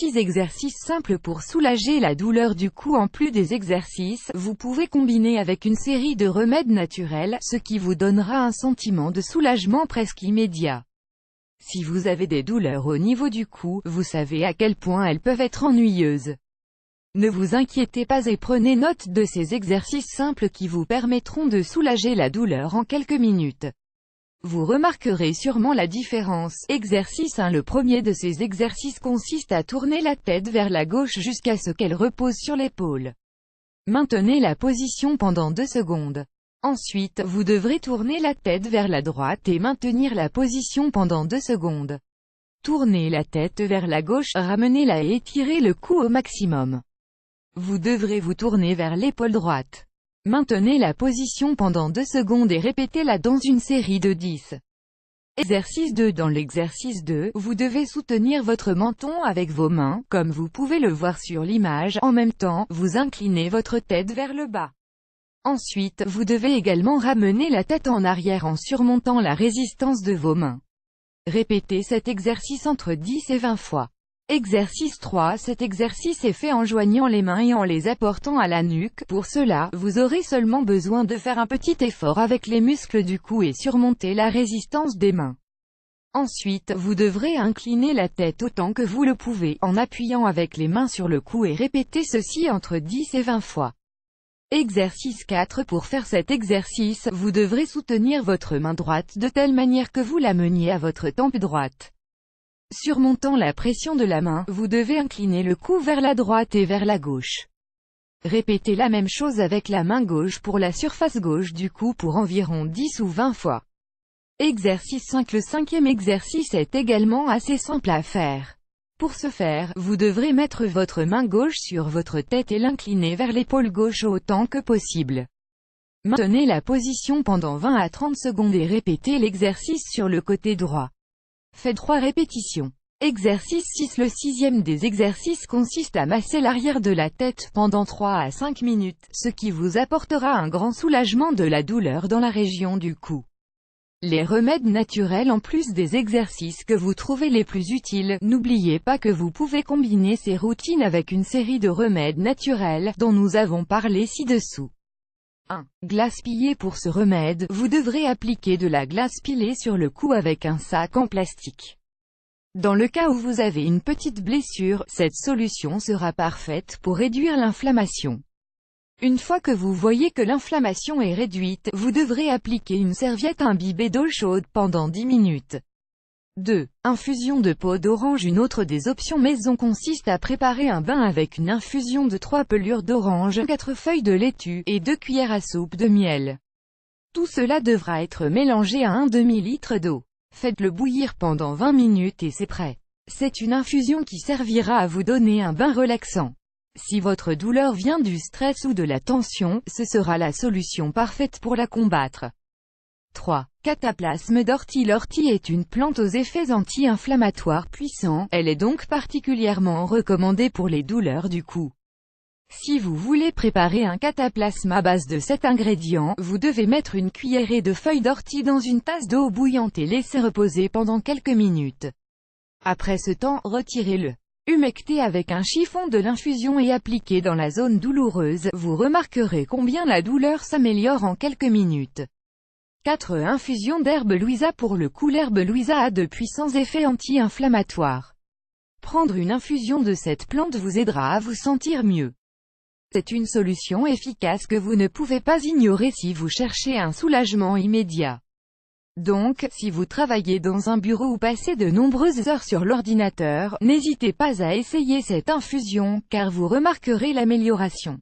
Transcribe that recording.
6 exercices simples pour soulager la douleur du cou. En plus des exercices, vous pouvez combiner avec une série de remèdes naturels, ce qui vous donnera un sentiment de soulagement presque immédiat. Si vous avez des douleurs au niveau du cou, vous savez à quel point elles peuvent être ennuyeuses. Ne vous inquiétez pas et prenez note de ces exercices simples qui vous permettront de soulager la douleur en quelques minutes. Vous remarquerez sûrement la différence. Exercice 1. Le premier de ces exercices consiste à tourner la tête vers la gauche jusqu'à ce qu'elle repose sur l'épaule. Maintenez la position pendant 2 secondes. Ensuite, vous devrez tourner la tête vers la droite et maintenir la position pendant 2 secondes. Tournez la tête vers la gauche, ramenez-la et étirez le cou au maximum. Vous devrez vous tourner vers l'épaule droite. Maintenez la position pendant 2 secondes et répétez-la dans une série de 10. Exercice 2. Dans l'exercice 2, vous devez soutenir votre menton avec vos mains, comme vous pouvez le voir sur l'image. En même temps, vous inclinez votre tête vers le bas. Ensuite, vous devez également ramener la tête en arrière en surmontant la résistance de vos mains. Répétez cet exercice entre 10 et 20 fois. Exercice 3. Cet exercice est fait en joignant les mains et en les apportant à la nuque. Pour cela, vous aurez seulement besoin de faire un petit effort avec les muscles du cou et surmonter la résistance des mains. Ensuite, vous devrez incliner la tête autant que vous le pouvez, en appuyant avec les mains sur le cou et répétez ceci entre 10 et 20 fois. Exercice 4. Pour faire cet exercice, vous devrez soutenir votre main droite de telle manière que vous la meniez à votre tempe droite. Surmontant la pression de la main, vous devez incliner le cou vers la droite et vers la gauche. Répétez la même chose avec la main gauche pour la surface gauche du cou pour environ 10 ou 20 fois. Exercice 5. Le 5e exercice est également assez simple à faire. Pour ce faire, vous devrez mettre votre main gauche sur votre tête et l'incliner vers l'épaule gauche autant que possible. Maintenez la position pendant 20 à 30 secondes et répétez l'exercice sur le côté droit. Faites 3 répétitions. Exercice 6. Le 6e des exercices consiste à masser l'arrière de la tête pendant 3 à 5 minutes, ce qui vous apportera un grand soulagement de la douleur dans la région du cou. Les remèdes naturels en plus des exercices que vous trouvez les plus utiles, n'oubliez pas que vous pouvez combiner ces routines avec une série de remèdes naturels, dont nous avons parlé ci-dessous. 1. Glace pilée. Pour ce remède, vous devrez appliquer de la glace pilée sur le cou avec un sac en plastique. Dans le cas où vous avez une petite blessure, cette solution sera parfaite pour réduire l'inflammation. Une fois que vous voyez que l'inflammation est réduite, vous devrez appliquer une serviette imbibée d'eau chaude pendant 10 minutes. 2. Infusion de peau d'orange. Une autre des options maison consiste à préparer un bain avec une infusion de 3 pelures d'orange, 4 feuilles de laitue, et 2 cuillères à soupe de miel. Tout cela devra être mélangé à un demi-litre d'eau. Faites-le bouillir pendant 20 minutes et c'est prêt. C'est une infusion qui servira à vous donner un bain relaxant. Si votre douleur vient du stress ou de la tension, ce sera la solution parfaite pour la combattre. 3. Cataplasme d'ortie. L'ortie est une plante aux effets anti-inflammatoires puissants, elle est donc particulièrement recommandée pour les douleurs du cou. Si vous voulez préparer un cataplasme à base de cet ingrédient, vous devez mettre une cuillerée de feuilles d'ortie dans une tasse d'eau bouillante et laisser reposer pendant quelques minutes. Après ce temps, retirez-le. Humectez avec un chiffon de l'infusion et appliquez dans la zone douloureuse, vous remarquerez combien la douleur s'améliore en quelques minutes. 4. Infusion d'herbe louisa. Pour le cou, l'herbe louisa a de puissants effets anti-inflammatoires. Prendre une infusion de cette plante vous aidera à vous sentir mieux. C'est une solution efficace que vous ne pouvez pas ignorer si vous cherchez un soulagement immédiat. Donc, si vous travaillez dans un bureau ou passez de nombreuses heures sur l'ordinateur, n'hésitez pas à essayer cette infusion, car vous remarquerez l'amélioration.